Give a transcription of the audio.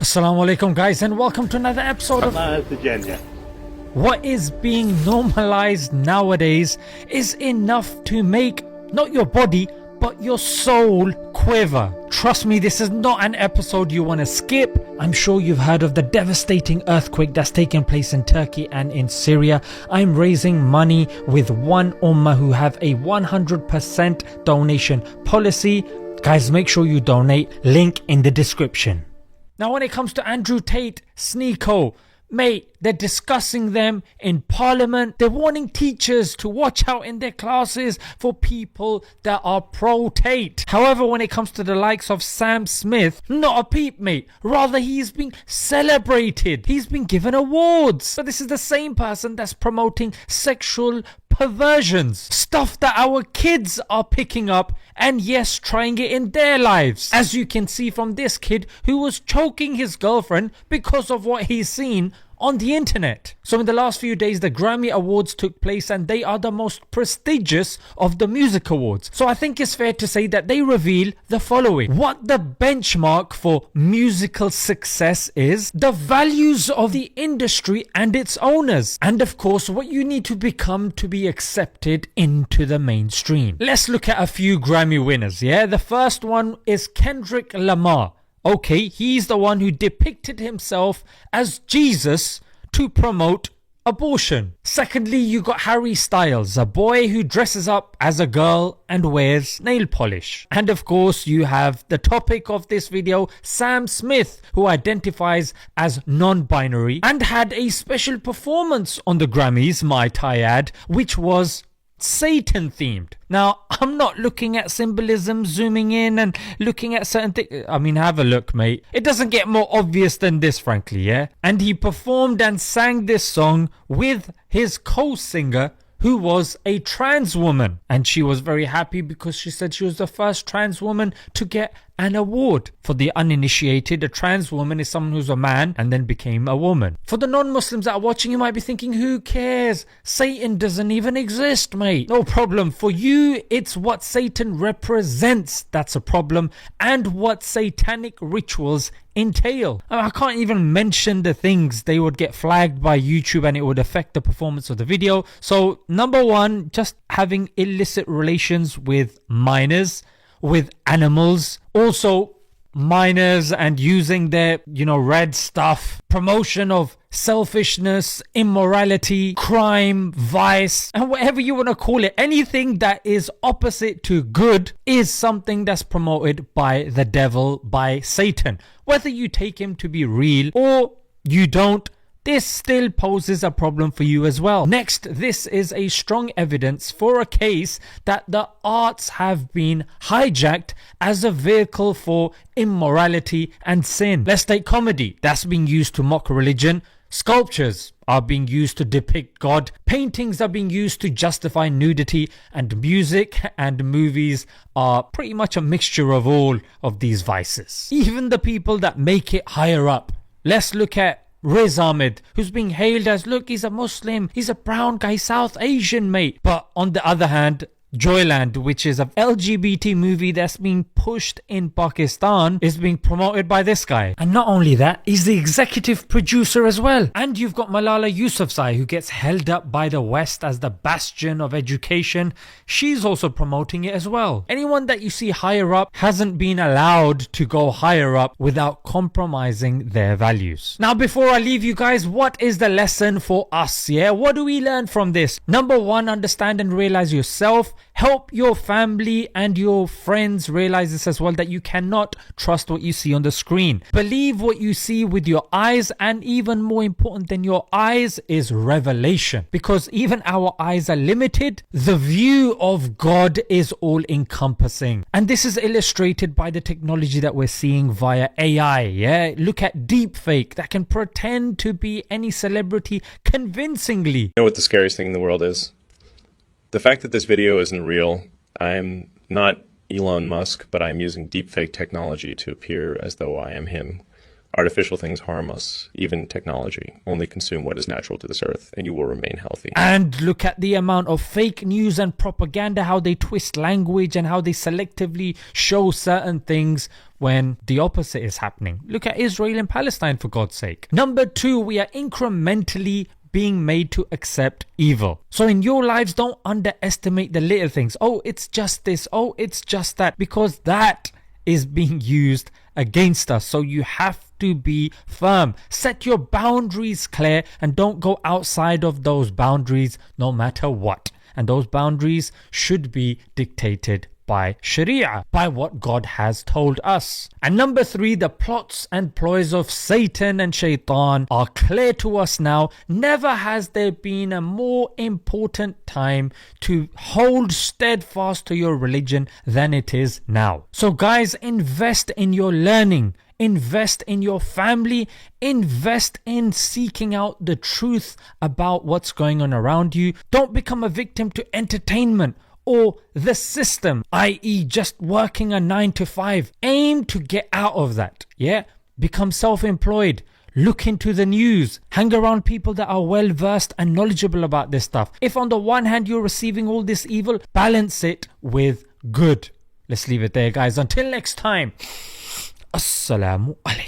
Assalamu alaikum guys, and welcome to another episode of What is being normalized nowadays is enough to make not your body but your soul quiver. Trust me, this is not an episode you want to skip. I'm sure you've heard of the devastating earthquake that's taken place in Turkey and in Syria. I'm raising money with one ummah who have a 100% donation policy. Guys, make sure you donate, link in the description. Now when it comes to Andrew Tate, Sneeko, mate, they're discussing them in Parliament. They're warning teachers to watch out in their classes for people that are pro-Tate. However, when it comes to the likes of Sam Smith, not a peep, mate. Rather, he's being celebrated. He's been given awards. So this is the same person that's promoting sexual perversions, stuff that our kids are picking up and yes, trying it in their lives, as you can see from this kid who was choking his girlfriend because of what he's seen on the internet. So in the last few days the Grammy Awards took place, and they are the most prestigious of the music awards. So I think it's fair to say that they reveal the following: what the benchmark for musical success is, the values of the industry and its owners, and of course what you need to become to be accepted into the mainstream. Let's look at a few Grammy winners. The first one is Kendrick Lamar. Okay, he's the one who depicted himself as Jesus to promote abortion. Secondly, you got Harry Styles, a boy who dresses up as a girl and wears nail polish. And of course, you have the topic of this video, Sam Smith, who identifies as non-binary and had a special performance on the Grammys, might I add, which was Satan themed. Now, I'm not looking at symbolism, zooming in and looking at certain things. I mean, have a look, mate. It doesn't get more obvious than this, frankly, And he performed and sang this song with his co-singer, who was a trans woman. And she was very happy because she said she was the first trans woman to get an award. For the uninitiated, a trans woman is someone who's a man and then became a woman. For the non-Muslims that are watching, you might be thinking, who cares? Satan doesn't even exist, mate. No problem. For you, it's what Satan represents that's a problem, and what satanic rituals entail. I can't even mention the things. They would get flagged by YouTube and it would affect the performance of the video. So number one, just having illicit relations with minors, with animals, also minors, and using their red stuff, promotion of selfishness, immorality, crime, vice, and whatever you want to call it. Anything that is opposite to good is something that's promoted by the devil, by Satan. Whether you take him to be real or you don't, this still poses a problem for you as well. Next, this is a strong evidence for a case that the arts have been hijacked as a vehicle for immorality and sin. Let's take comedy. That's being used to mock religion. Sculptures are being used to depict God. Paintings are being used to justify nudity. And music and movies are pretty much a mixture of all of these vices. Even the people that make it higher up. Let's look at Riz Ahmed, who's being hailed as, look, he's a Muslim, he's a brown guy, South Asian, mate. But on the other hand, Joyland, which is an LGBT movie that's being pushed in Pakistan, is being promoted by this guy. And not only that, he's the executive producer as well. And you've got Malala Yousafzai, who gets held up by the West as the bastion of education. She's also promoting it as well. Anyone that you see higher up hasn't been allowed to go higher up without compromising their values. Now, before I leave you guys, what is the lesson for us? What do we learn from this? Number one, understand and realize yourself. Help your family and your friends realize this as well, that you cannot trust what you see on the screen. Believe what you see with your eyes, and even more important than your eyes is revelation, because even our eyes are limited. The view of God is all encompassing, and this is illustrated by the technology that we're seeing via AI. Look at deepfake that can pretend to be any celebrity convincingly. You know what the scariest thing in the world is? The fact that this video isn't real. I'm not Elon Musk, but I'm using deepfake technology to appear as though I am him. Artificial things harm us, even technology. Only consume what is natural to this earth, and you will remain healthy. And look at the amount of fake news and propaganda, how they twist language and how they selectively show certain things when the opposite is happening. Look at Israel and Palestine, for God's sake. Number 2, we are incrementally being made to accept evil. So in your lives, don't underestimate the little things. Oh, it's just this. Oh, it's just that. Because that is being used against us. So you have to be firm. Set your boundaries clear and don't go outside of those boundaries no matter what. And those boundaries should be dictated by Sharia, by what God has told us. And number 3, the plots and ploys of Satan and Shaitan are clear to us now. Never has there been a more important time to hold steadfast to your religion than it is now. So guys, invest in your learning. Invest in your family. Invest in seeking out the truth about what's going on around you. Don't become a victim to entertainment or the system, i.e. just working a 9 to 5. Aim to get out of that. Yeah, become self-employed. Look into the news. Hang around people that are well versed and knowledgeable about this stuff. If on the one hand you're receiving all this evil, balance it with good. Let's leave it there, guys. Until next time. Assalamu alaikum.